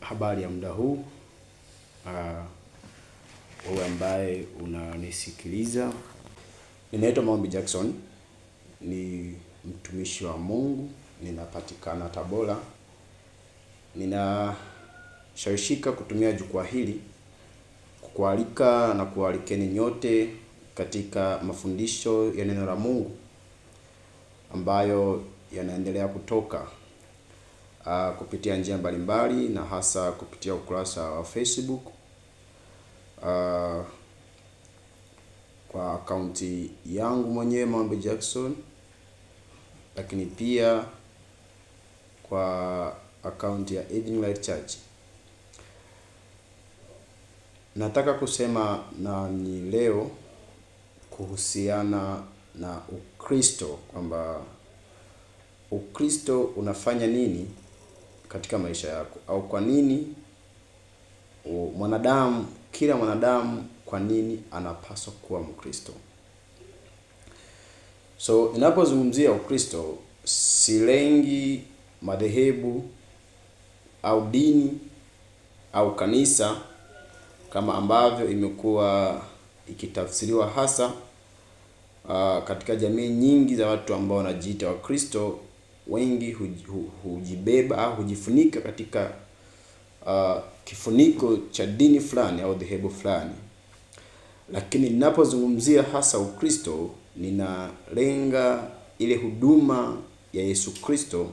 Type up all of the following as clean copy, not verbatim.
Habari ya muda huu, wewe ambaye unanisikiliza. Ninaitwa Maombi Jackson, ni mtumishi wa Mungu, ninapatikana Tabora. Ninashawishika kutumia jukwaa hili kukualika na kualikeni nyote katika mafundisho ya neno la Mungu ambayo yanaendelea kutoka kupitia njia mbalimbali na hasa kupitia ukurasa wa Facebook kwa akaunti yangu mwenyewe Maombi Jackson, lakini pia kwa akaunti ya Evening Light Church. Nataka kusema na ni leo kuhusiana na Ukristo, kwamba Ukristo unafanya nini katika maisha yako, au kwa nini kila mwanadamu kwa nini anapaswa kuwa Mkristo. So ninapozungumzia Ukristo, silengi madhehebu au dini au kanisa kama ambavyo imekuwa ikitafsiriwa hasa katika jamii nyingi za watu ambao wanajiita Wakristo. Wengi hujibeba au hujifunika katika kifuniko cha dini fulani au dhehebu fulani. Lakini ninapozungumzia hasa Ukristo, ninalenga ile huduma ya Yesu Kristo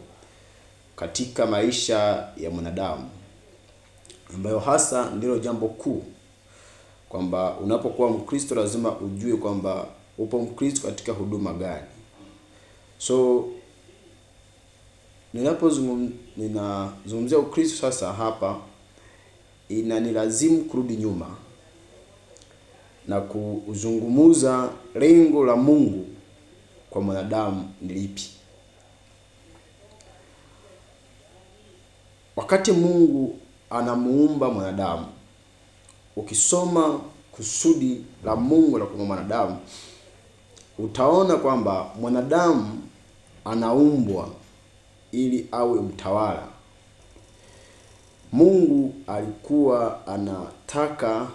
katika maisha ya mwanadamu, ambayo hasa ndilo jambo kuu, kwamba unapokuwa Mkristo lazima ujue kwamba upo Mkristo katika huduma gani. So ninazungumzia Ukristo sasa hapa, inanilazimu kurudi nyuma na kuzungumuza lengo la Mungu kwa mwanadamu ni lipi. Wakati Mungu anamuumba mwanadamu, ukisoma kusudi la Mungu la kuumba mwanadamu, utaona kwamba mwanadamu anaumbwa ili awe mtawala. Mungu alikuwa anataka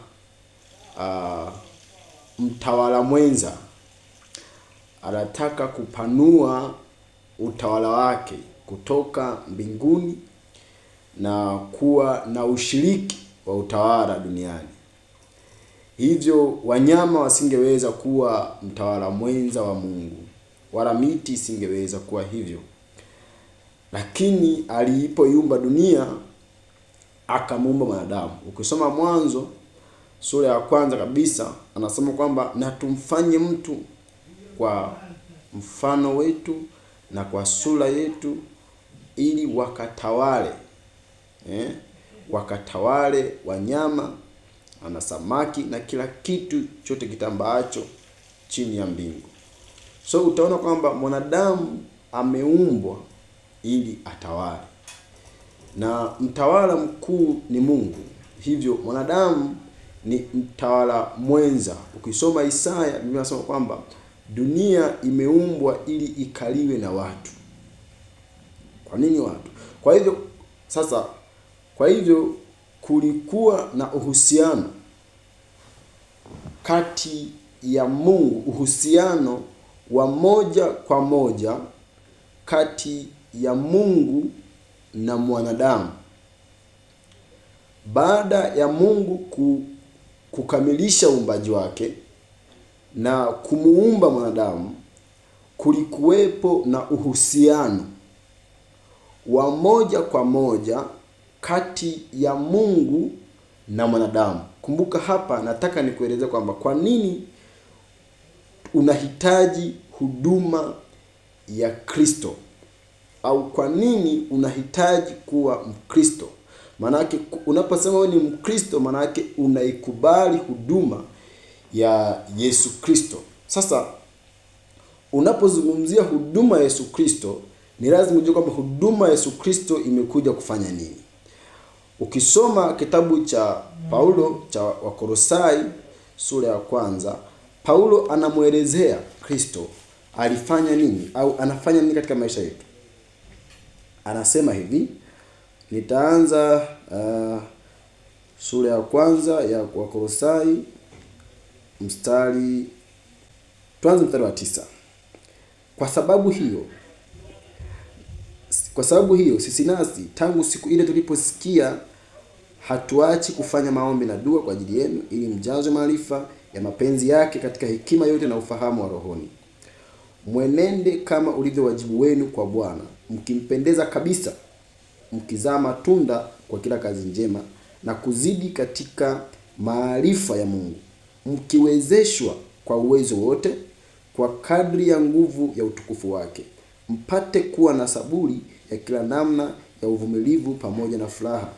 mtawala mwenza. Anataka kupanua utawala wake kutoka mbinguni na kuwa na ushiriki wa utawala duniani. Hivyo wanyama wasingeweza kuwa mtawala mwenza wa Mungu, wala miti isingeweza kuwa hivyo. Lakini alipoiumba dunia, akamuumba mwanadamu. Ukisoma Mwanzo sura ya kwanza kabisa, anasema kwamba na tumfanye mtu kwa mfano wetu na kwa sura yetu, ili wakatawale. Wakatawale wanyama na samaki na kila kitu chote kitambaacho chini ya mbingu. So utaona kwamba mwanadamu ameumbwa ili atawale, na mtawala mkuu ni Mungu. Hivyo mwanadamu ni mtawala mwenza. Ukisoma Isaya, Biblia inasema kwamba dunia imeumbwa ili ikaliwe na watu. Kwa nini watu? Kwa hivyo kulikuwa na uhusiano kati ya Mungu, uhusiano wa moja kwa moja kati ya Mungu na mwanadamu. Baada ya Mungu kukamilisha uumbaji wake na kumuumba mwanadamu, kulikuwepo na uhusiano wa moja kwa moja kati ya Mungu na mwanadamu. Kumbuka hapa nataka nikueleze kwamba kwa nini unahitaji huduma ya Kristo, au kwa nini unahitaji kuwa Mkristo. Manake unaposema wewe ni Mkristo, manake unaikubali huduma ya Yesu Kristo. Sasa unapozungumzia huduma ya Yesu Kristo, ni lazima ujue kwamba huduma ya Yesu Kristo imekuja kufanya nini. Ukisoma kitabu cha Paulo cha Wakolosai sura ya kwanza, Paulo anamuelezea Kristo alifanya nini au anafanya nini katika maisha yetu. Anasema hivi, Nitaanza sura ya kwanza ya Wakolosai tuanze mstari wa 9. Kwa sababu hiyo sisi nasi tangu siku ile tuliposikia hatuachi kufanya maombi na dua kwa ajili yenu, ili mjazwe maarifa ya mapenzi yake katika hekima yote na ufahamu wa rohoni. Mwenende kama ulivyo wajibu wenu kwa Bwana, mkimpendeza kabisa, mkizaa matunda kwa kila kazi njema na kuzidi katika maarifa ya Mungu, mkiwezeshwa kwa uwezo wote kwa kadri ya nguvu ya utukufu wake, mpate kuwa na saburi ya kila namna ya uvumilivu pamoja na furaha,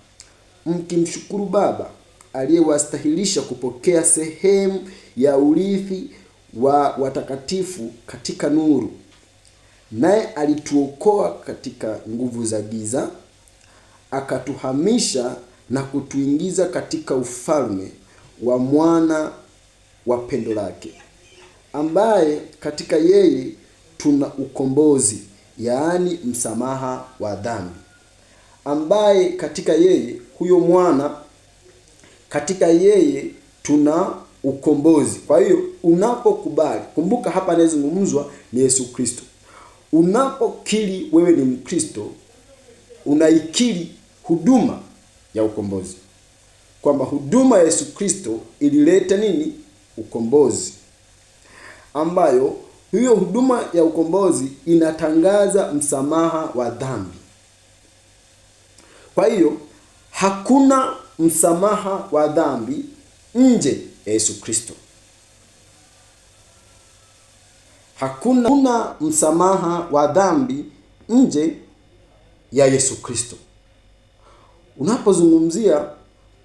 mkimshukuru Baba aliyewastahilisha kupokea sehemu ya urithi wa watakatifu katika nuru. Naye alituokoa katika nguvu za giza, akatuhamisha na kutuingiza katika ufalme wa mwana wa pendo lake, ambaye katika yeye tuna ukombozi, yaani msamaha wa dhambi. Ambaye katika yeye, huyo mwana, katika yeye tuna ukombozi. Kwa hiyo unapokubali, kumbuka hapa anayezungumzwa ni Yesu Kristo. Unapokiri wewe ni Mkristo, unaikiri huduma ya ukombozi, kwamba huduma ya Yesu Kristo ilileta nini? Ukombozi, ambayo hiyo huduma ya ukombozi inatangaza msamaha wa dhambi. Kwa hiyo hakuna msamaha wa dhambi nje ya Yesu Kristo. Hakuna msamaha wa dhambi nje ya Yesu Kristo. Unapozungumzia,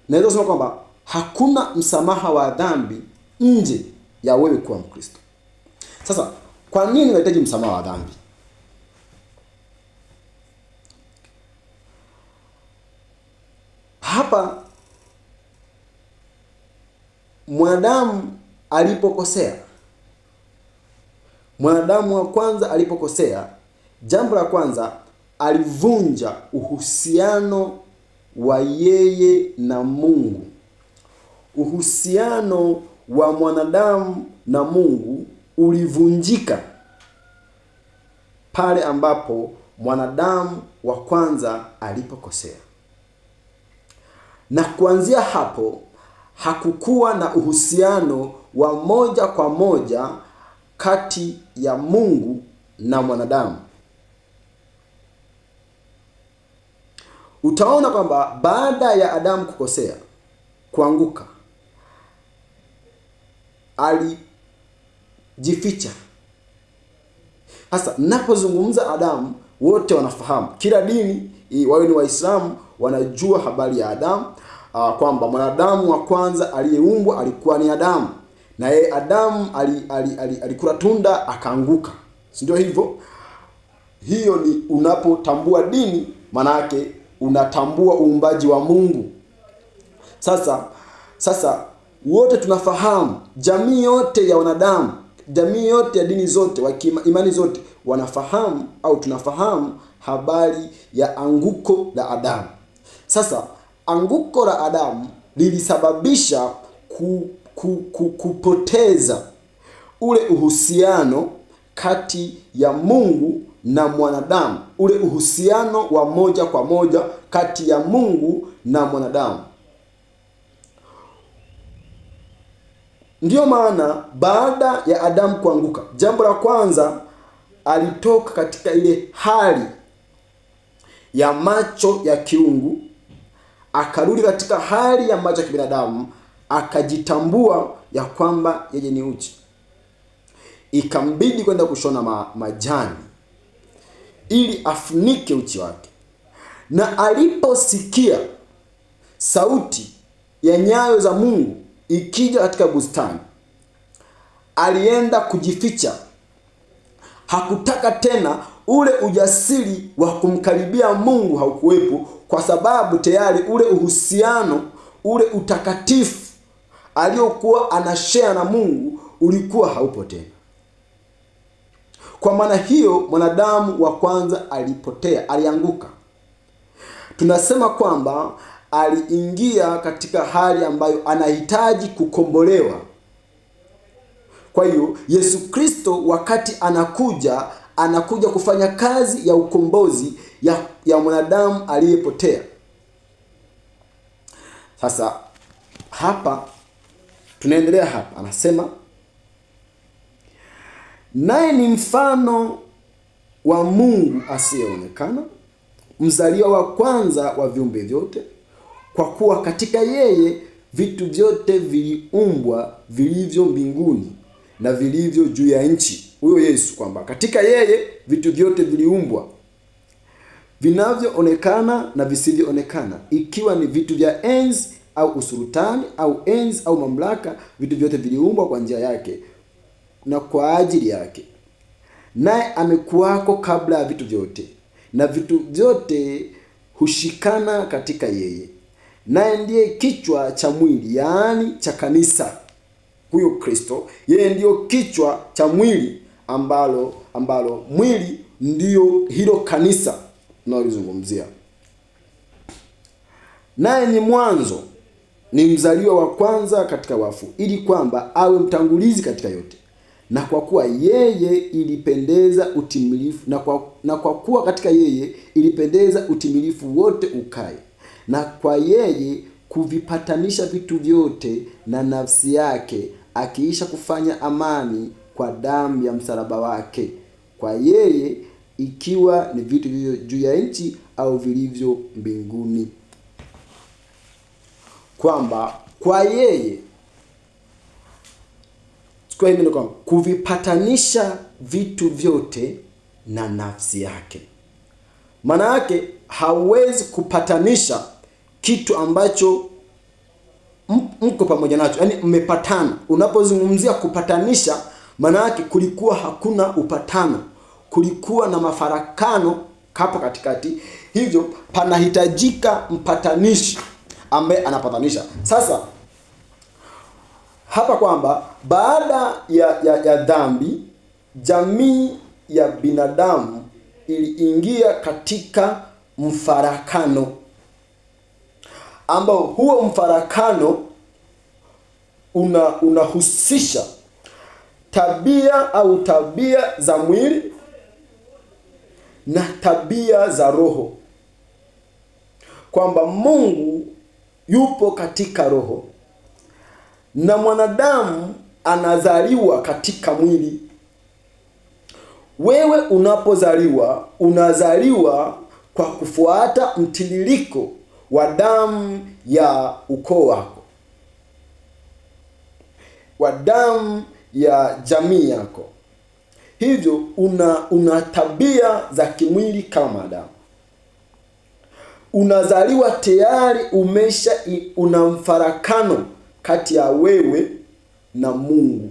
naweza kusema kwamba hakuna msamaha wa dhambi nje ya wewe kuwa Mkristo. Sasa, kwa nini unahitaji msamaha wa dhambi? Hapa mwanadamu wa kwanza alipokosea, jambo la kwanza, alivunja uhusiano wa yeye na Mungu. Uhusiano wa mwanadamu na Mungu ulivunjika pale ambapo mwanadamu wa kwanza alipokosea. Na kuanzia hapo hakukuwa na uhusiano wa moja kwa moja kati ya Mungu na mwanadamu. Utaona kwamba baada ya Adamu kukosea, kuanguka, alijificha. Sasa ninapozungumza Adamu, wote wanafahamu, kila dini, wawe ni Waislamu, wanajua habari ya Adamu, kwamba mwanadamu wa kwanza aliyeumbwa alikuwa ni Adamu. Na yeye Adamu alikula tunda akaanguka. Si ndio hivyo? Hiyo ni unapotambua dini, maana yake unatambua uumbaji wa Mungu. Sasa wote tunafahamu, jamii yote ya wanadamu, jamii yote ya dini zote, imani zote wanafahamu au tunafahamu habari ya anguko la Adamu. Sasa anguko la Adamu lilisababisha kupoteza ule uhusiano kati ya Mungu na mwanadamu, ule uhusiano wa moja kwa moja kati ya Mungu na mwanadamu. Ndiyo maana baada ya Adamu kuanguka, jambo la kwanza, alitoka katika ile hali ya macho ya kiungu, akarudi katika hali ya macho ya kibinadamu, akajitambua ya kwamba yeye ni uchi. Ikambidi kwenda kushona majani ili afunike uchi wake. Na aliposikia sauti ya nyayo za Mungu ikija katika bustani, alienda kujificha. Hakutaka tena, ule ujasiri wa kumkaribia Mungu haukuwepo, kwa sababu tayari ule uhusiano, ule utakatifu aliokuwa anashare na Mungu ulikuwa haupo tena. Kwa maana hiyo mwanadamu wa kwanza alipotea, alianguka. tunasema kwamba aliingia katika hali ambayo anahitaji kukombolewa. Kwa hiyo Yesu Kristo wakati anakuja kufanya kazi ya ukombozi ya mwanadamu aliyepotea. Sasa hapa tunaendelea hapa, anasema naye ni mfano wa Mungu asiyeonekana, mzaliwa wa kwanza wa viumbe vyote, kwa kuwa katika yeye vitu vyote viliumbwa, vilivyo mbinguni na vilivyo juu ya nchi. Huyo Yesu, kwamba katika yeye vitu vyote viliumbwa, vinavyoonekana na visivyoonekana, ikiwa ni vitu vya enzi au usultani au enzi au mamlaka, vitu vyote viliumbwa kwa njia yake na kwa ajili yake. Naye amekuwako kabla ya vitu vyote, na vitu vyote hushikana katika yeye. Naye ndiye kichwa cha mwili, yaani cha kanisa. Huyo Kristo, yeye ndiyo kichwa cha mwili, ambalo mwili ndiyo hilo kanisa tunalizungumzia. Naye ni mwanzo, ni mzaliwa wa kwanza katika wafu, ili kwamba awe mtangulizi katika yote. Na kwa kuwa yeye ilipendeza utimilifu, na kwa kuwa katika yeye ilipendeza utimilifu wote ukae, na kwa yeye kuvipatanisha vitu vyote na nafsi yake, akiisha kufanya amani kwa damu ya msalaba wake. Kwa yeye, ikiwa ni vitu vilivyo juu ya nchi au vilivyo mbinguni. Kwamba kwa yeye, kwa hivyo kwamba kuvipatanisha vitu vyote na nafsi yake. Maana yake hauwezi kupatanisha kitu ambacho mko pamoja nacho, yani mmepatana. Unapozungumzia kupatanisha, maana yake kulikuwa hakuna upatano, kulikuwa na mafarakano hapo katikati, hivyo panahitajika mpatanishi ambaye anapatanisha. Sasa hapa kwamba baada ya dhambi, jamii ya binadamu iliingia katika mfarakano, ambao huo mfarakano unahusisha tabia za mwili na tabia za roho. Kwamba Mungu yupo katika roho na mwanadamu anazaliwa katika mwili. Wewe unapozaliwa, unazaliwa kwa kufuata mtiririko wa damu ya ukoo wako, wa damu ya jamii yako. Hivyo una tabia za kimwili kama Adamu. Unazaliwa tayari una mfarakano kati ya wewe na Mungu.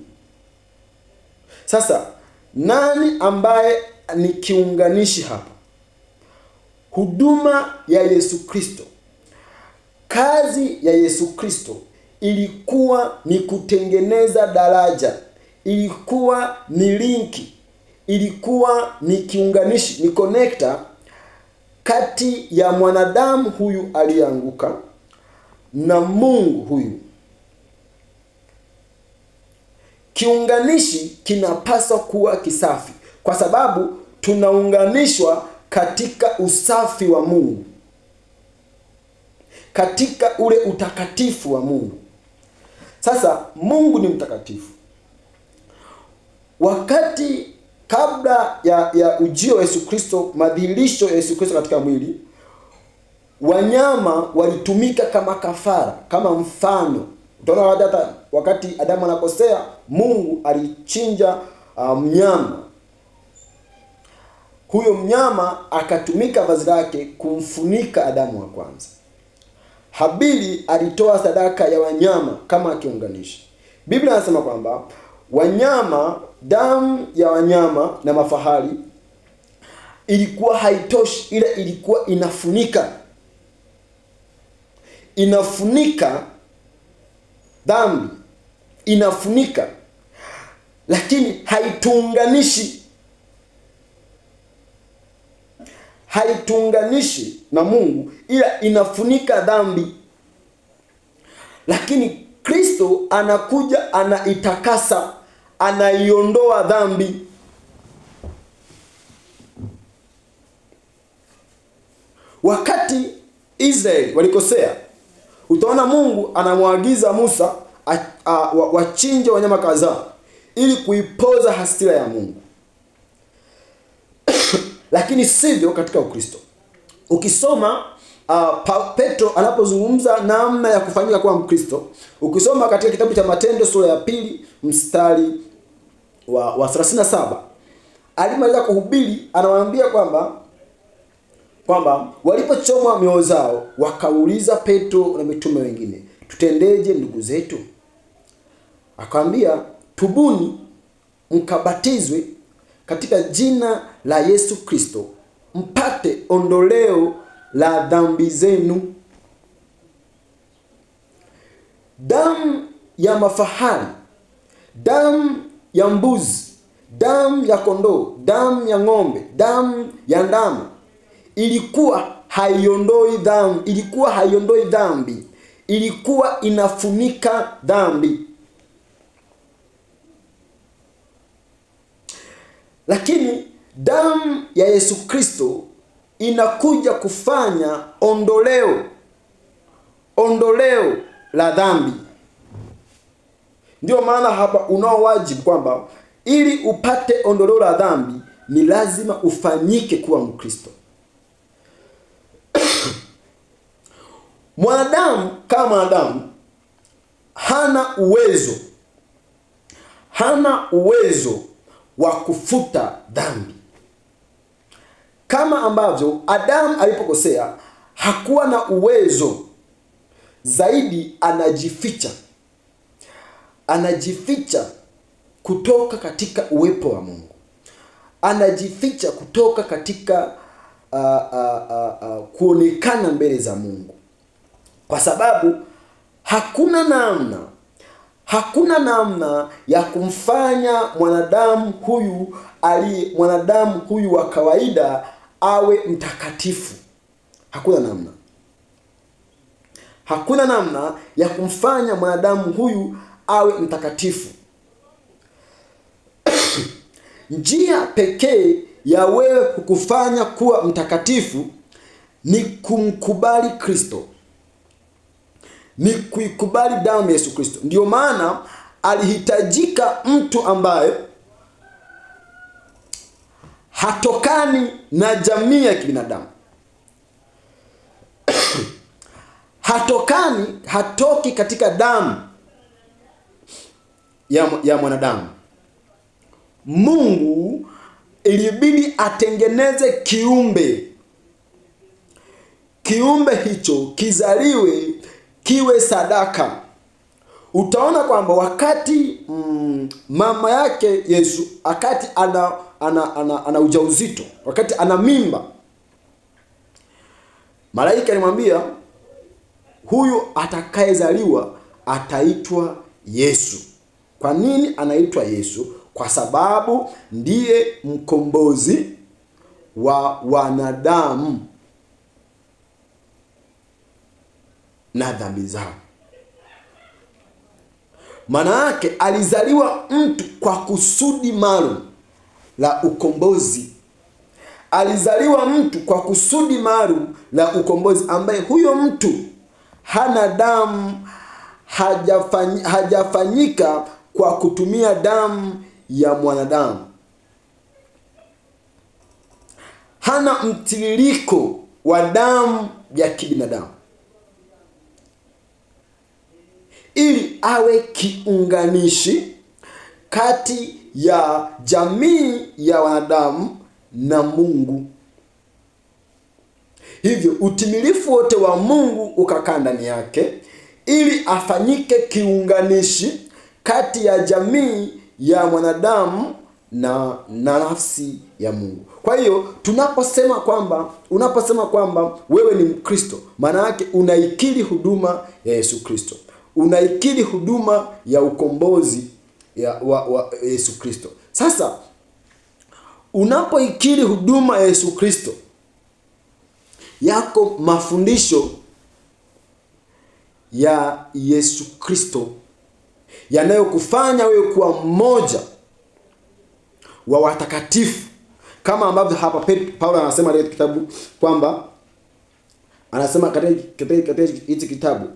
Sasa nani ambaye ni kiunganishi hapa? Huduma ya Yesu Kristo. Kazi ya Yesu Kristo ilikuwa ni kutengeneza daraja, ilikuwa ni linki, ilikuwa ni kiunganishi, ni connector kati ya mwanadamu huyu aliyeanguka na Mungu huyu. Kiunganishi kinapaswa kuwa kisafi, kwa sababu tunaunganishwa katika usafi wa Mungu, katika ule utakatifu wa Mungu. Sasa Mungu ni mtakatifu. Wakati kabla ya ujio wa Yesu Kristo, madhihirisho ya Yesu Kristo katika mwili, wanyama walitumika kama kafara, kama mfano. Utaona hata wakati Adamu anakosea, Mungu alichinja mnyama. Huyo mnyama akatumika vazi lake kumfunika Adamu wa kwanza. Habili alitoa sadaka ya wanyama kama kiunganishi. Biblia inasema kwamba wanyama, damu ya wanyama na mafahali ilikuwa haitoshi, ile ilikuwa inafunika dhambi, inafunika, lakini haituunganishi. haituunganishi na Mungu, ila inafunika dhambi. Lakini Kristo anakuja, anaitakasa, anaiondoa dhambi. Wakati Israeli walikosea, utaona Mungu anamwagiza Musa wachinje wanyama kadhaa ili kuipoza hasira ya Mungu. Lakini sivyo katika Ukristo. Ukisoma Petro anapozungumza namna ya kufanyika kuwa Mkristo, ukisoma katika kitabu cha Matendo sura ya 2 mstari wa 37, alimaliza kuhubiri anawaambia kwamba walipochomwa mioyo zao, wakauliza Petro na mitume wengine, tutendeje ndugu zetu? Akamwambia, tubuni mkabatizwe katika jina la Yesu Kristo mpate ondoleo la dhambi zenu. Damu ya mafahali, damu ya mbuzi, damu ya kondoo, damu ya ng'ombe, damu ya ndama ilikuwa haiondoi dhambi, ilikuwa inafunika dhambi. Lakini damu ya Yesu Kristo inakuja kufanya ondoleo la dhambi. Ndio maana hapa unao wajibu kwamba ili upate ondoleo la dhambi ni lazima ufanyike kuwa Mkristo. Mwanadamu kama mwanadamu hana uwezo wa kufuta dhambi. Kama ambavyo Adamu alipokosea hakuwa na uwezo, zaidi anajificha kutoka katika uwepo wa Mungu. Anajificha kutoka katika kuonekana mbele za Mungu. Kwa sababu hakuna namna ya kumfanya mwanadamu huyu wa kawaida awe mtakatifu. Hakuna namna ya kumfanya mwanadamu huyu awe mtakatifu. Njia pekee ya wewe kukufanya kuwa mtakatifu ni kumkubali Kristo, ni kuikubali damu ya Yesu Kristo. Ndio maana alihitajika mtu ambaye hatokani na jamii ya kibinadamu. Hatoki katika damu ya mwanadamu. Mungu ilibidi atengeneze kiumbe hicho kizaliwe, kiwe sadaka. Utaona kwamba wakati mama yake Yesu, wakati ana ujauzito, wakati ana mimba, malaika alimwambia huyu atakayezaliwa ataitwa Yesu. Kwa nini anaitwa Yesu? Kwa sababu ndiye mkombozi wa wanadamu na dhambi zao. Maana yake alizaliwa mtu kwa kusudi maalum la ukombozi. Alizaliwa mtu kwa kusudi maalum la ukombozi, ambaye huyo mtu hana damu, hajafanyika kwa kutumia damu ya mwanadamu. Hana mtiririko wa damu ya kibinadamu, ili awe kiunganishi kati ya jamii ya wanadamu na Mungu. Hivyo utimilifu wote wa Mungu ukakaa ndani yake, ili afanyike kiunganishi kati ya jamii ya mwanadamu na nafsi ya Mungu. Kwa hiyo unaposema kwamba wewe ni Mkristo, maana yake unaikiri huduma ya Yesu Kristo. Unaikiri huduma ya ukombozi wa Yesu Kristo. Sasa unapoikiri huduma ya Yesu Kristo, yako mafundisho ya Yesu Kristo yanayokufanya wewe kuwa mmoja wa watakatifu, kama ambavyo hapa Paulo anasema katika kitabu kwamba anasema katika hichi kitabu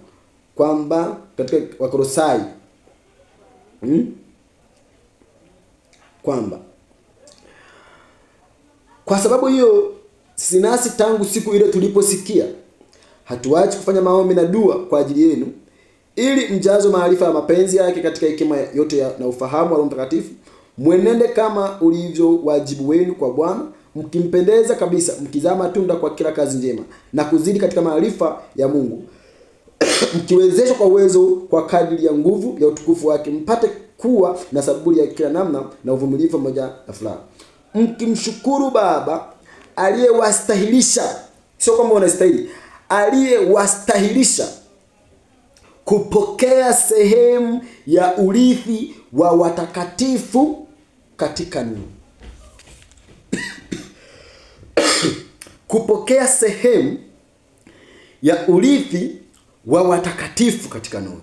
kwamba katika Wakolosai kwamba kwa sababu hiyo sisi nasi tangu siku ile tuliposikia hatuachi kufanya maombi na dua kwa ajili yenu, ili mjazo maarifa ya mapenzi yake katika hekima yote na ufahamu wa Roho Mtakatifu, mwenende kama ulivyo wajibu wenu kwa Bwana, mkimpendeza kabisa, mkizaa matunda kwa kila kazi njema na kuzidi katika maarifa ya Mungu, mkiwezeshwa kwa uwezo kwa kadiri ya nguvu ya utukufu wake, mpate kuwa na saburi ya kila namna na uvumilivu pamoja na furaha, mkimshukuru Baba aliyewastahilisha, sio kama unastahili, aliyewastahilisha kupokea sehemu ya urithi wa watakatifu katika nuru. Kupokea sehemu ya urithi wa watakatifu katika nuru.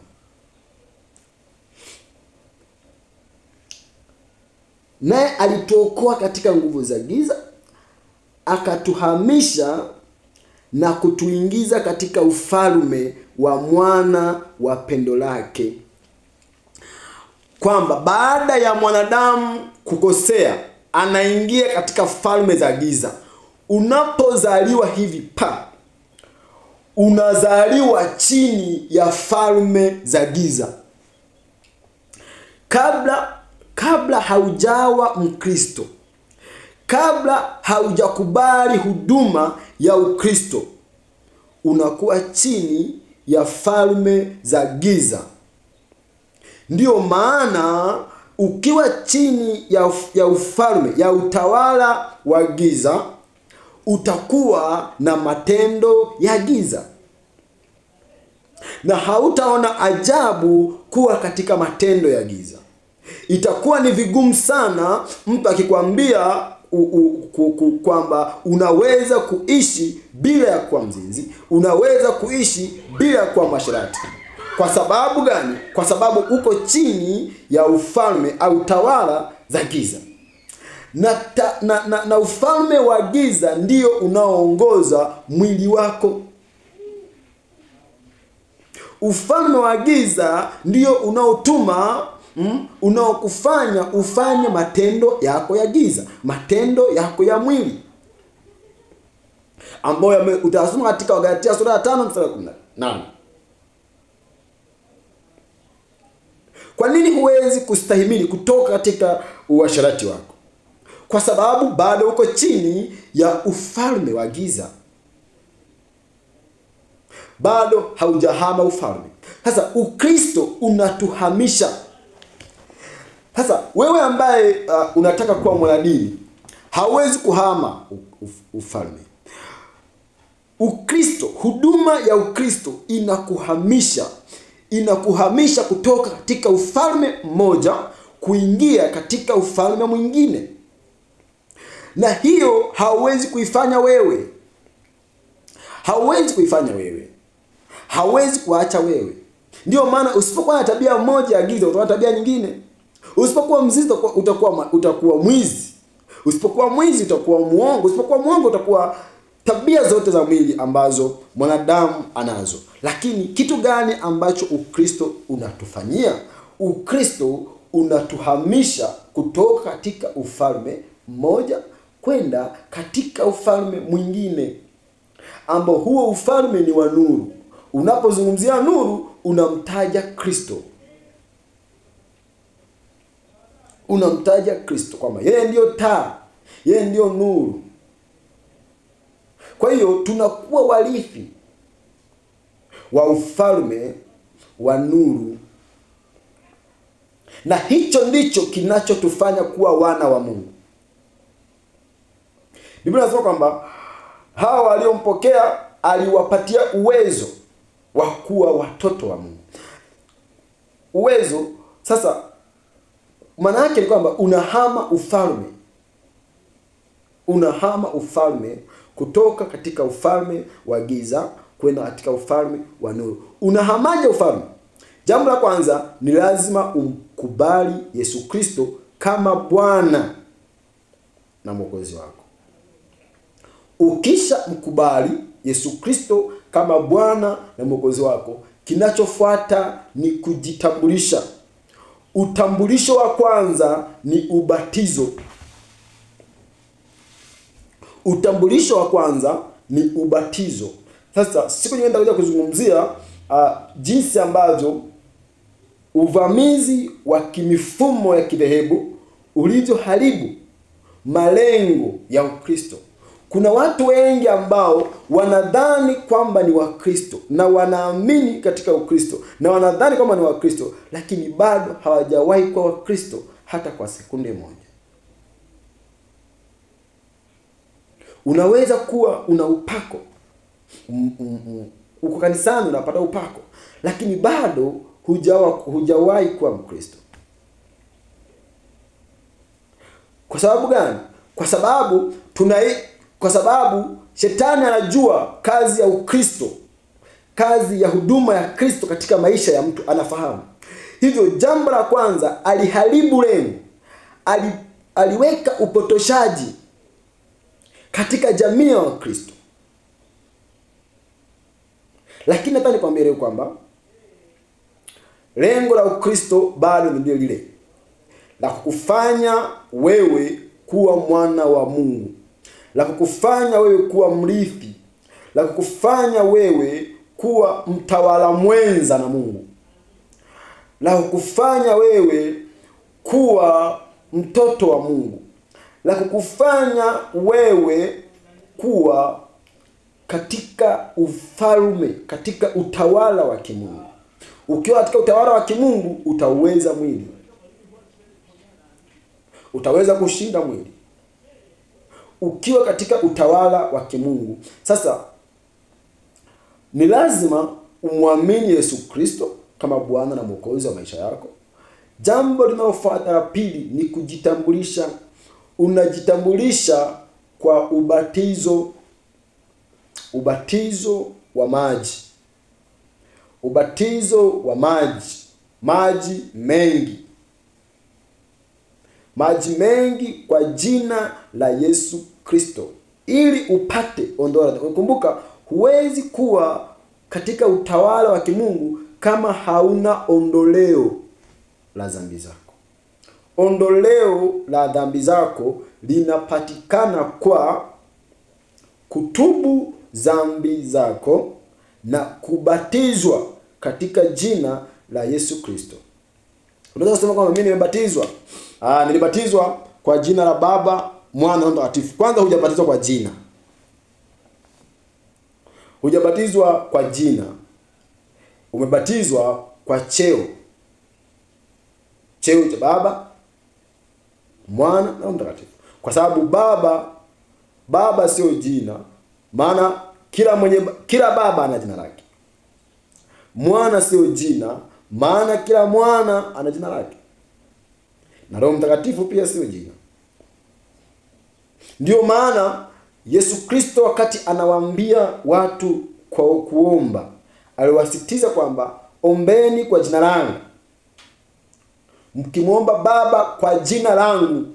Naye alituokoa katika nguvu za giza, akatuhamisha na kutuingiza katika ufalme wa mwana wa pendo lake. Kwamba baada ya mwanadamu kukosea, anaingia katika falme za giza. Unapozaliwa hivi unazaliwa chini ya falme za giza. Kabla haujawa Mkristo, kabla haujakubali huduma ya Ukristo, unakuwa chini ya falme za giza. Ndiyo maana ukiwa chini ya ufalme, ya utawala wa giza, utakuwa na matendo ya giza. Na hautaona ajabu kuwa katika matendo ya giza. Itakuwa ni vigumu sana mtu akikwambia kwamba unaweza kuishi bila ya kuwa mzinzi, unaweza kuishi bila ya kuwa mwasherati. Kwa sababu gani? Kwa sababu uko chini ya ufalme au tawala za giza. Na ufalme wa giza ndio unaoongoza mwili wako. Ufalme wa giza ndio unaotuma unaokufanya ufanye matendo yako ya giza, matendo yako ya mwili, ambayo utasoma katika Wagalatia sura ya 5 mstari wa 18. Kwa nini huwezi kustahimili kutoka katika uasherati wako? Kwa sababu bado uko chini ya ufalme wa giza. Bado haujahama ufalme. Sasa Ukristo unatuhamisha. Sasa wewe ambaye unataka kuwa mwanadini, hauwezi kuhama ufalme. Ukristo, huduma ya Ukristo inakuhamisha kutoka katika ufalme mmoja kuingia katika ufalme mwingine. Na hiyo hauwezi kuifanya wewe. Hauwezi kuifanya wewe. Hauwezi kuacha wewe. Ndio maana usipokuwa na tabia moja ya giza, utakuwa na tabia nyingine. Usipokuwa mzinzi utakuwa mwizi. Usipokuwa mwizi utakuwa muongo. Usipokuwa muongo utakuwa tabia zote za mwili ambazo mwanadamu anazo. Lakini kitu gani ambacho Ukristo unatufanyia? Ukristo unatuhamisha kutoka katika ufalme mmoja kwenda katika ufalme mwingine, ambao huo ufalme ni wa nuru. Unapozungumzia nuru, unamtaja Kristo. Unamtaja Kristo kwamba yeye ndiyo taa, yeye ndiyo nuru. Kwa hiyo tunakuwa warithi wa ufalme wa nuru. Na hicho ndicho kinachotufanya kuwa wana wa Mungu. Biblia inasema kwamba hawa waliompokea aliwapatia uwezo wa kuwa watoto wa Mungu. Uwezo sasa maana yake ni kwamba unahama ufalme. Unahama ufalme kutoka katika ufalme wa giza kwenda katika ufalme wa nuru. Unahamaje ufalme? Jambo la kwanza ni lazima umkubali Yesu Kristo kama Bwana na Mwokozi wako. Ukisha mkubali Yesu Kristo kama Bwana na Mwokozi wako, kinachofuata ni kujitambulisha. Utambulisho wa kwanza ni ubatizo. Utambulisho wa kwanza ni ubatizo. Sasa siku nyingine nitakuja kuzungumzia jinsi ambavyo uvamizi wa kimifumo ya kidhehebu ulivyoharibu malengo ya Ukristo. Kuna watu wengi ambao wanadhani kwamba ni Wakristo na wanaamini katika Ukristo na wanadhani kwamba ni Wakristo, lakini bado hawajawahi kuwa Wakristo hata kwa sekunde moja. Unaweza kuwa una upako, uko kanisani unapata upako, lakini bado hujawahi kuwa Mkristo. Kwa sababu gani? Kwa sababu shetani anajua kazi ya Ukristo, kazi ya huduma ya Kristo katika maisha ya mtu, anafahamu. Hivyo jambo la kwanza, aliharibu lengo. Aliweka upotoshaji katika jamii ya Wakristo. Lakini nataka nikwambie leo kwamba lengo la Ukristo bado ni lile la kukufanya wewe kuwa mwana wa Mungu, la kukufanya wewe kuwa mrithi, la kukufanya wewe kuwa mtawala mwenza na Mungu, la kukufanya wewe kuwa mtoto wa Mungu, la kukufanya wewe kuwa katika ufalme, katika utawala wa kimungu. Ukiwa katika utawala wa kimungu utaweza mwili, utaweza kushinda mwili ukiwa katika utawala wa kimungu. Sasa ni lazima umwamini Yesu Kristo kama Bwana na Mwokozi wa maisha yako. Jambo linalofuata la pili ni kujitambulisha. Unajitambulisha kwa ubatizo. Ubatizo wa maji. Ubatizo wa maji. Maji mengi. Maji mengi kwa jina la Yesu Kristo, ili upate ondoleo. Kumbuka, huwezi kuwa katika utawala wa kimungu kama hauna ondoleo la dhambi zako. Ondoleo la dhambi zako linapatikana kwa kutubu dhambi zako na kubatizwa katika jina la Yesu Kristo. Unaweza kusema kwamba mimi nimebatizwa. Nilibatizwa kwa jina la Baba, Mwana na Roho Mtakatifu. Kwanza hujabatizwa kwa jina. Hujabatizwa kwa jina. Umebatizwa kwa cheo. Cheo cha Baba, Mwana na Roho Mtakatifu. Kwa sababu Baba sio jina, maana kila baba ana jina lake. Mwana sio jina, maana kila mwana ana jina lake. Na Roho Mtakatifu pia sio jina. Ndio maana Yesu Kristo wakati anawaambia watu kwa kuomba, aliwasitiza kwamba ombeni kwa jina langu. Mkimwomba Baba kwa jina langu.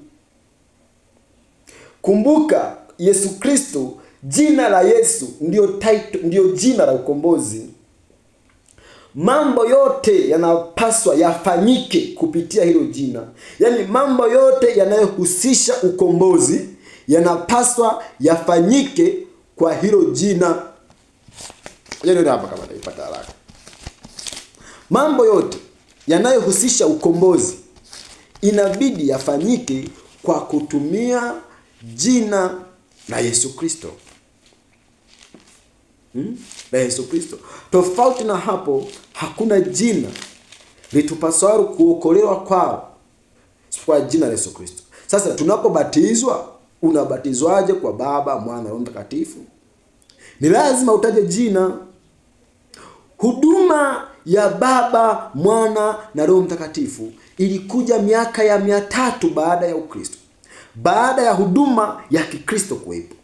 Kumbuka Yesu Kristo, jina la Yesu ndio jina la ukombozi. Mambo yote yanapaswa yafanyike kupitia hilo jina. Yaani mambo yote yanayohusisha ukombozi yanapaswa yafanyike kwa hilo jina. Ndio hapa kama naipata haraka. Mambo yote yanayohusisha ukombozi inabidi yafanyike kwa kutumia jina la Yesu Kristo. La Yesu Kristo. Tofauti na hapo, hakuna jina litupaswalo kuokolewa kwa jina la Yesu Kristo. Sasa tunapobatizwa, unabatizwaje kwa Baba, Mwana na Roho Mtakatifu? Ni lazima utaje jina. Huduma ya Baba, Mwana na Roho Mtakatifu ilikuja miaka ya 300 baada ya Ukristo. Baada ya huduma ya Kikristo kuwepo.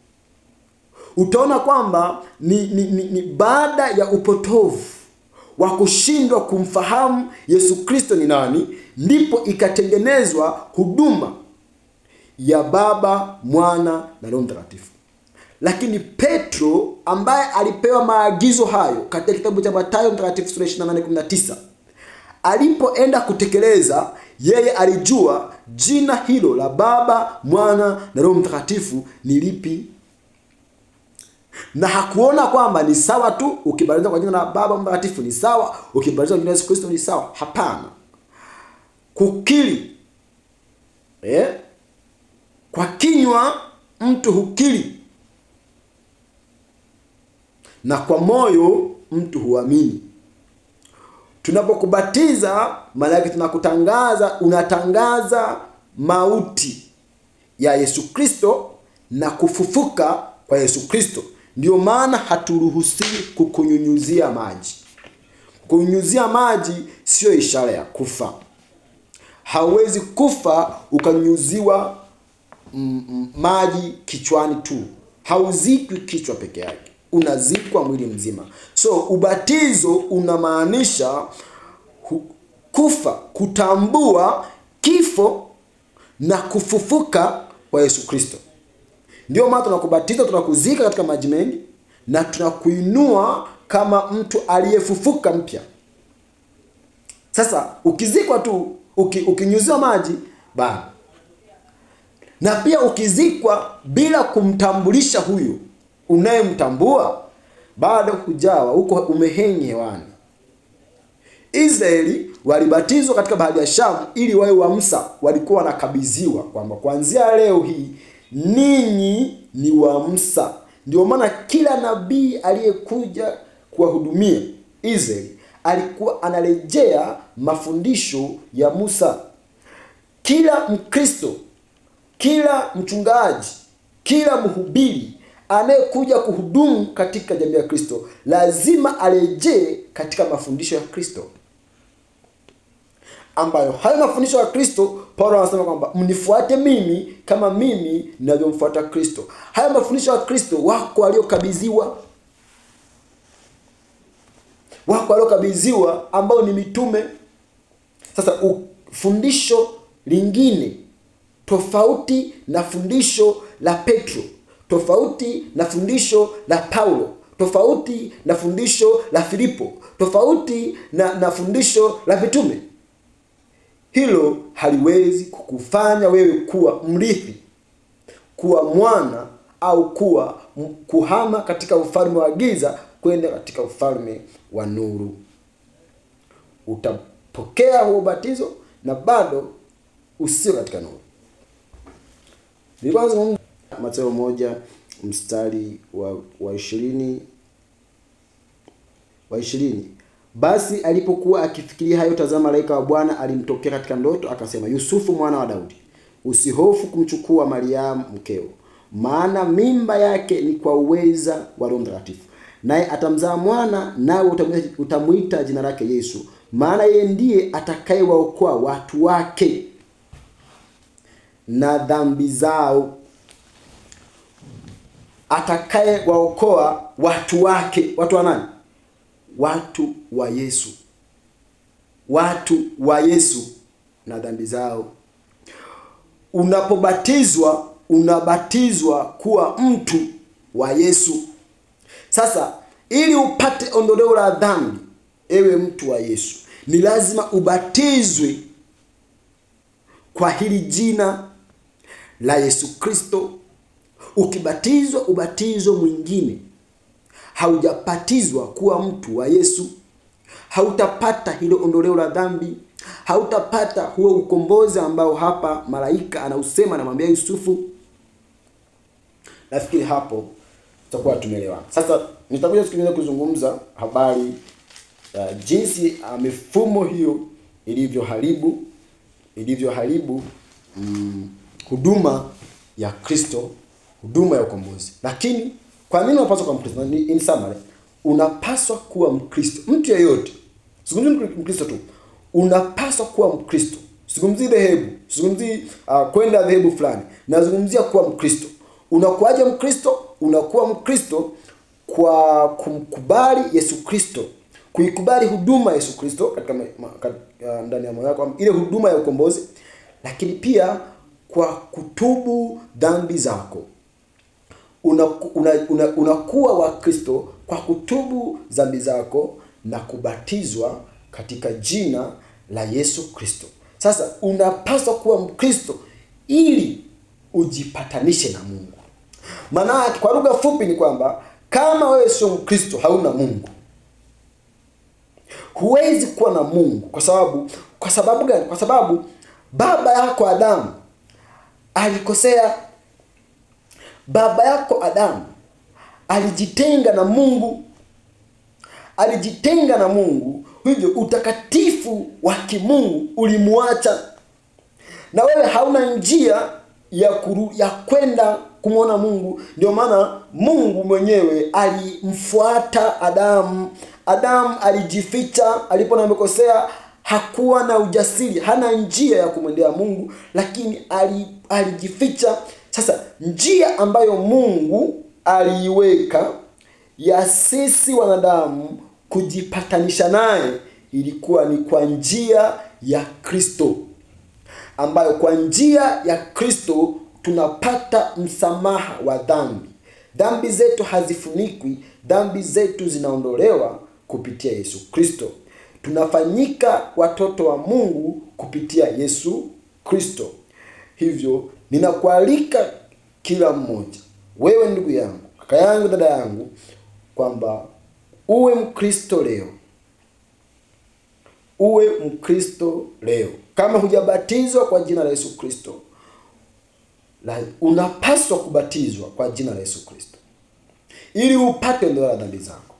utaona kwamba ni baada ya upotovu wa kushindwa kumfahamu Yesu Kristo ni nani, ndipo ikatengenezwa huduma ya Baba, Mwana na Roho Mtakatifu. Lakini Petro ambaye alipewa maagizo hayo katika kitabu cha Mathayo Mtakatifu sura 28:19, alipoenda kutekeleza, yeye alijua jina hilo la Baba, Mwana na Roho Mtakatifu ni lipi, na hakuona kwamba ni sawa tu ukibariza kwa jina la Baba Mtakatifu ni sawa, ukibariza kwa jina la Yesu Kristo ni sawa. Hapana. Kukiri, kwa kinywa mtu hukiri na kwa moyo mtu huamini. Tunapokubatiza, maana yake tunakutangaza, unatangaza mauti ya Yesu Kristo na kufufuka kwa Yesu Kristo. Ndio maana haturuhusiwi kukunyunyuzia maji. Kunyunyuzia maji sio ishara ya kufa. Hauwezi kufa ukanyunyuziwa maji kichwani tu. Hauzikwi kichwa peke yake, unazikwa mwili mzima. So ubatizo unamaanisha kufa, kutambua kifo na kufufuka kwa Yesu Kristo. Ndio maana tunakubatiza, tunakuzika katika maji mengi na tunakuinua kama mtu aliyefufuka mpya. Sasa ukizikwa tu, ukinyuziwa maji bado. Na pia ukizikwa bila kumtambulisha huyu unayemtambua, bado hujawa, uko umehenye hewani. Israeli walibatizwa katika bahari ya Shamu ili wawe wa Musa. Walikuwa wanakabidhiwa kwamba kuanzia leo hii ninyi ni wa Musa. Ndio maana kila nabii aliyekuja kuwahudumia Israeli alikuwa anarejea mafundisho ya Musa. Kila Mkristo, kila mchungaji, kila mhubiri anayekuja kuhudumu katika jamii ya Kristo lazima arejee katika mafundisho ya Kristo, ambayo hayo mafundisho ya Kristo Paulo anasema kwamba mnifuate mimi kama mimi ninavyomfuata Kristo. Haya mafundisho ya Kristo wako waliokabidhiwa, ambao ni mitume. Sasa fundisho lingine tofauti na fundisho la Petro, tofauti na fundisho la Paulo, tofauti na fundisho la Filipo, tofauti na fundisho la mitume, hilo haliwezi kukufanya wewe kuwa mrithi, kuwa mwana au kuhama katika ufalme wa giza kwenda katika ufalme wa nuru. Utapokea huo ubatizo na bado usio katika nuru. Nilianza Mathayo 1 mstari wa 20. Basi alipokuwa akifikiria hayo, tazama malaika wa Bwana alimtokea katika ndoto akasema, Yusufu mwana wa Daudi, usihofu kumchukua Mariamu mkeo, maana mimba yake ni kwa uweza wa Roho Mtakatifu. Naye atamzaa mwana, nawe utamuita jina lake Yesu, maana yeye ndiye atakayewaokoa watu wake na dhambi zao. Atakayewaokoa watu wake. Watu wa nani? Watu wa Yesu. Watu wa Yesu na dhambi zao. Unapobatizwa, unabatizwa kuwa mtu wa Yesu. Sasa ili upate ondoleo la dhambi, ewe mtu wa Yesu, ni lazima ubatizwe kwa hili jina la Yesu Kristo. Ukibatizwa ubatizo mwingine, haujabatizwa kuwa mtu wa Yesu, hautapata hilo ondoleo la dhambi, hautapata huo ukombozi ambao hapa malaika anausema, anamwambia Yusufu. Nafikiri hapo tutakuwa tumeelewana. Sasa nitakuja siku kuzungumza habari jinsi mifumo hiyo ilivyoharibu huduma ya Kristo, huduma ya ukombozi. Lakini kwa nini unapaswa kuwa Mkristo? In summary, unapaswa kuwa Mkristo. Mtu yeyote, sizungumzi Mkristo tu, unapaswa kuwa Mkristo. Sizungumzi dhehebu, sizungumzi kwenda dhehebu fulani. Nazungumzia kuwa Mkristo. Unakuaje Mkristo? unakuwa Mkristo kwa kumkubali Yesu Kristo, kuikubali huduma ya Yesu Kristo katika ndani ya moyo wako, ile huduma ya ukombozi, lakini pia kwa kutubu dhambi zako. Unakuwa wa Kristo kwa kutubu dhambi zako na kubatizwa katika jina la Yesu Kristo. Sasa unapaswa kuwa Mkristo ili ujipatanishe na Mungu. Maana kwa lugha fupi ni kwamba kama wewe sio Mkristo, hauna Mungu. Huwezi kuwa na Mungu kwa sababu gani? Kwa sababu baba yako Adamu alikosea. Baba yako Adamu alijitenga na Mungu. Alijitenga na Mungu, hivyo utakatifu wa kimungu ulimuacha. Na wewe hauna njia ya kwenda kumwona Mungu. Ndio maana Mungu mwenyewe alimfuata Adamu. Adamu alijificha alipoona amekosea, hakuwa na ujasiri, hana njia ya kumwendea Mungu, lakini alijificha. Sasa njia ambayo Mungu aliiweka ya sisi wanadamu kujipatanisha naye ilikuwa ni kwa njia ya Kristo, ambayo kwa njia ya Kristo tunapata msamaha wa dhambi. Dhambi zetu hazifunikwi, dhambi zetu zinaondolewa kupitia Yesu Kristo. Tunafanyika watoto wa Mungu kupitia Yesu Kristo. Hivyo ninakualika kila mmoja, wewe ndugu yangu, kaka yangu, dada yangu, kwamba uwe Mkristo leo. Uwe Mkristo leo. Kama hujabatizwa kwa jina la Yesu Kristo, unapaswa kubatizwa kwa jina la Yesu Kristo ili upate ondoleo la dhambi zako.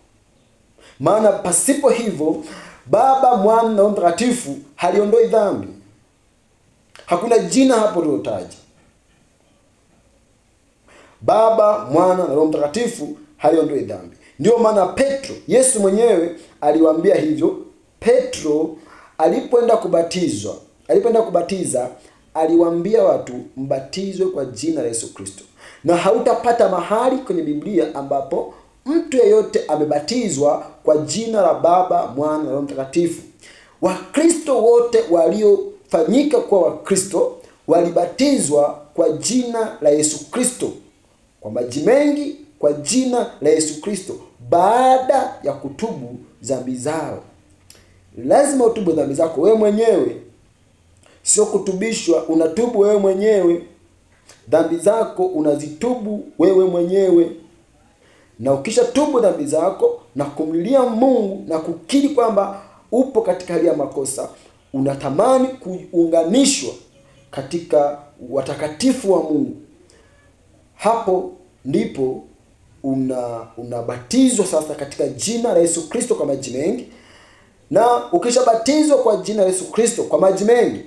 Maana pasipo hivyo Baba, Mwana na Roho Mtakatifu haliondoi dhambi. Hakuna jina hapo lilotaja. Baba, Mwana na Roho Mtakatifu haliondoi dhambi. Ndio maana Petro, Yesu mwenyewe aliwaambia hivyo. Petro alipoenda kubatiza, aliwaambia watu mbatizwe kwa jina la Yesu Kristo. Na hautapata mahali kwenye Biblia ambapo mtu yeyote amebatizwa kwa jina la Baba, Mwana na Roho Mtakatifu. Wakristo wote waliofanyika kuwa Wakristo walibatizwa kwa jina la Yesu Kristo, kwa maji mengi kwa jina la Yesu Kristo, baada ya kutubu dhambi zao. Lazima utubu dhambi zako wewe mwenyewe, sio kutubishwa. Unatubu wewe mwenyewe, dhambi zako unazitubu wewe mwenyewe. Na ukisha tubu dhambi zako na kumlilia Mungu na kukiri kwamba upo katika hali ya makosa, unatamani kuunganishwa katika watakatifu wa Mungu, hapo ndipo unabatizwa sasa katika jina la Yesu Kristo kwa maji mengi. Na ukishabatizwa kwa jina la Yesu Kristo kwa maji mengi,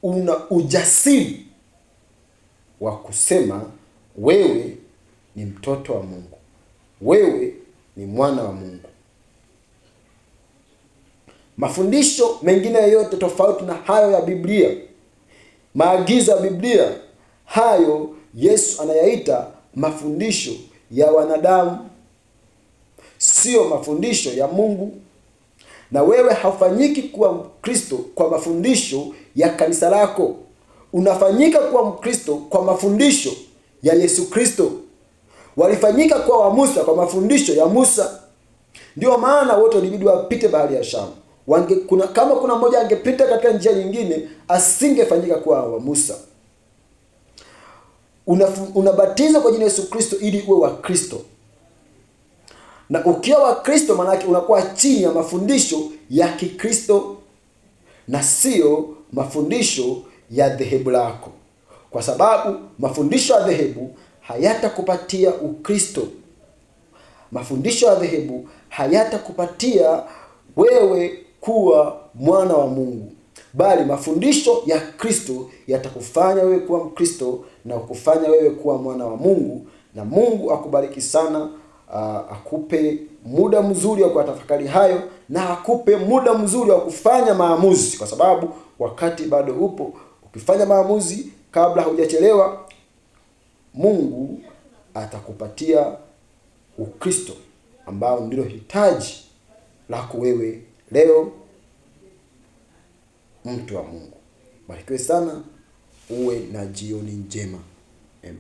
una ujasiri wa kusema wewe ni mtoto wa Mungu, wewe ni mwana wa Mungu. Mafundisho mengine yote tofauti na hayo ya Biblia, maagizo ya Biblia, hayo Yesu anayaita mafundisho ya wanadamu, sio mafundisho ya Mungu. Na wewe hafanyiki kuwa Mkristo kwa mafundisho ya kanisa lako. Unafanyika kuwa Mkristo kwa mafundisho ya Yesu Kristo. Walifanyika kuwa wa Musa kwa mafundisho ya Musa. Ndio maana wote walibidi wapite bahari ya Shamu. Kama kuna mmoja angepita katika njia nyingine, asingefanyika kuwa wa Musa. Unabatizwa kwa jina la Yesu Kristo ili uwe wa Kristo. Na ukiwa wa Kristo maana yake unakuwa chini ya mafundisho ya Kikristo na sio mafundisho ya dhehebu lako. Kwa sababu mafundisho ya dhehebu hayatakupatia Ukristo. Mafundisho ya dhehebu hayatakupatia wewe kuwa mwana wa Mungu, bali mafundisho ya Kristo yatakufanya wewe kuwa Mkristo na kukufanya wewe kuwa mwana wa Mungu. Na Mungu akubariki sana, akupe muda mzuri wa kutafakari hayo, na akupe muda mzuri wa kufanya maamuzi, kwa sababu wakati bado upo. Ukifanya maamuzi kabla hujachelewa, Mungu atakupatia Ukristo ambao ndilo hitaji lako wewe leo, mtu wa Mungu. Barikiwe sana, uwe na jioni njema. Amen.